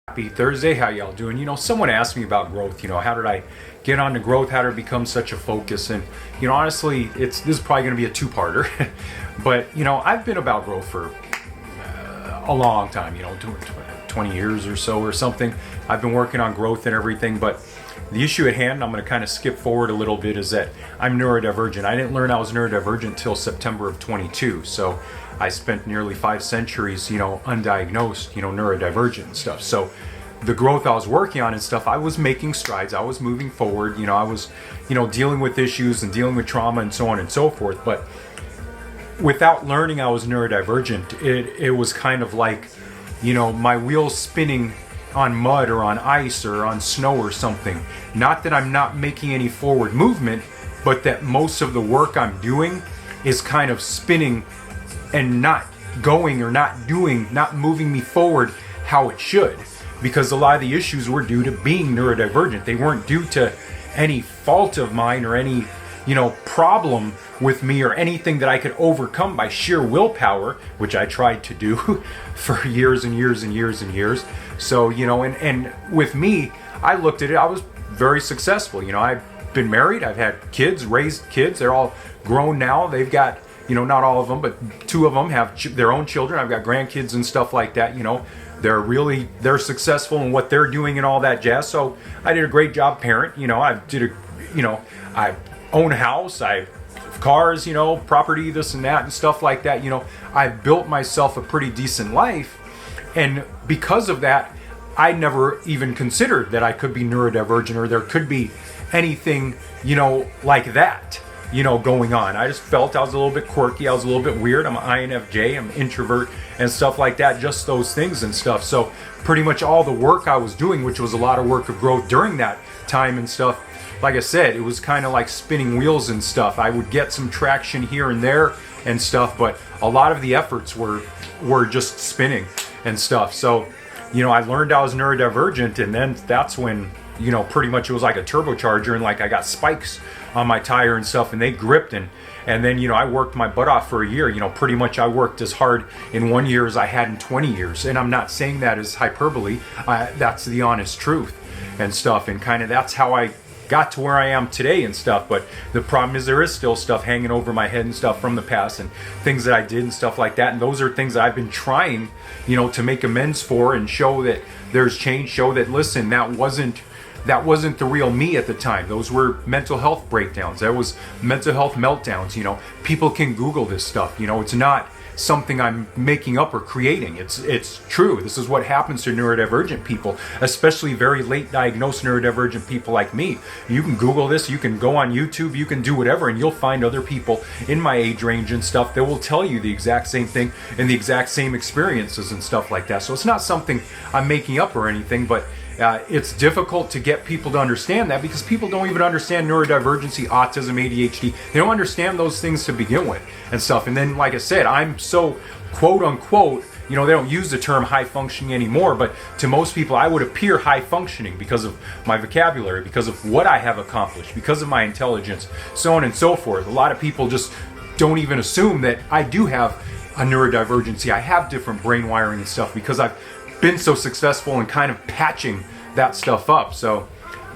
Happy Thursday. How y'all doing? Someone asked me about growth. How did I get onto growth? How did it become such a focus? And honestly, this is probably going to be a two-parter. But I've been about growth for a long time. 20 years or so or something. I've been working on growth and everything. But the issue at hand, I'm going to kind of skip forward a little bit, is that I'm neurodivergent. I didn't learn I was neurodivergent till September of 22. So I spent nearly 5 centuries, undiagnosed, neurodivergent and stuff. So the growth I was working on and stuff, I was making strides. I was moving forward. I was, dealing with issues and dealing with trauma and so on and so forth. But without learning I was neurodivergent, it was kind of like, my wheels spinning on mud or on ice or on snow or something. Not that I'm not making any forward movement, but that most of the work I'm doing is kind of spinning and not going or not moving me forward how it should. Because a lot of the issues were due to being neurodivergent. They weren't due to any fault of mine or any, problem with me or anything that I could overcome by sheer willpower, which I tried to do for years and years and years and years. So, and with me, I looked at it, I was very successful. I've been married, I've had kids, raised kids, they're all grown now. They've got, not all of them, but 2 of them have their own children. I've got grandkids and stuff like that. They're successful in what they're doing and all that jazz. So I did a great job parent. I own a house, I have cars, property, this and that and stuff like that. I built myself a pretty decent life. And because of that, I never even considered that I could be neurodivergent or there could be anything, like that, going on. I just felt I was a little bit quirky. I was a little bit weird. I'm an INFJ. I'm an introvert and stuff like that. Just those things and stuff. So pretty much all the work I was doing, which was a lot of work of growth during that time and stuff, like I said, it was kind of like spinning wheels and stuff. I would get some traction here and there and stuff, but a lot of the efforts were just spinning and stuff. So, I learned I was neurodivergent, and then that's when, pretty much it was like a turbocharger, and like I got spikes on my tire and stuff, and they gripped, and then, I worked my butt off for a year. Pretty much I worked as hard in 1 year as I had in 20 years. And I'm not saying that as hyperbole. That's the honest truth and stuff. And kind of that's how I got to where I am today and stuff. But the problem is there is still stuff hanging over my head and stuff from the past and things that I did and stuff like that. And those are things that I've been trying, to make amends for and show that there's change, show that, listen, that wasn't the real me at the time. Those were mental health breakdowns. That was mental health meltdowns. People can Google this stuff. It's not something I'm making up or creating. It's true. This is what happens to neurodivergent people, especially very late diagnosed neurodivergent people like me. You can Google this, you can go on YouTube, you can do whatever, and you'll find other people in my age range and stuff that will tell you the exact same thing and the exact same experiences and stuff like that. So it's not something I'm making up or anything, but it's difficult to get people to understand that because people don't even understand neurodivergency, autism, ADHD. They don't understand those things to begin with and stuff. And then, like I said, I'm so quote unquote, they don't use the term high functioning anymore, but to most people I would appear high functioning because of my vocabulary, because of what I have accomplished, because of my intelligence, so on and so forth. A lot of people just don't even assume that I do have a neurodivergency. I have different brain wiring and stuff because I've been so successful in kind of patching that stuff up. So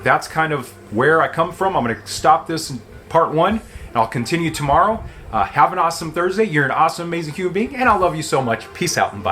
that's kind of where I come from. I'm going to stop this in part 1 and I'll continue tomorrow. Have an awesome Thursday. You're an awesome, amazing human being, and I love you so much. Peace out and bye.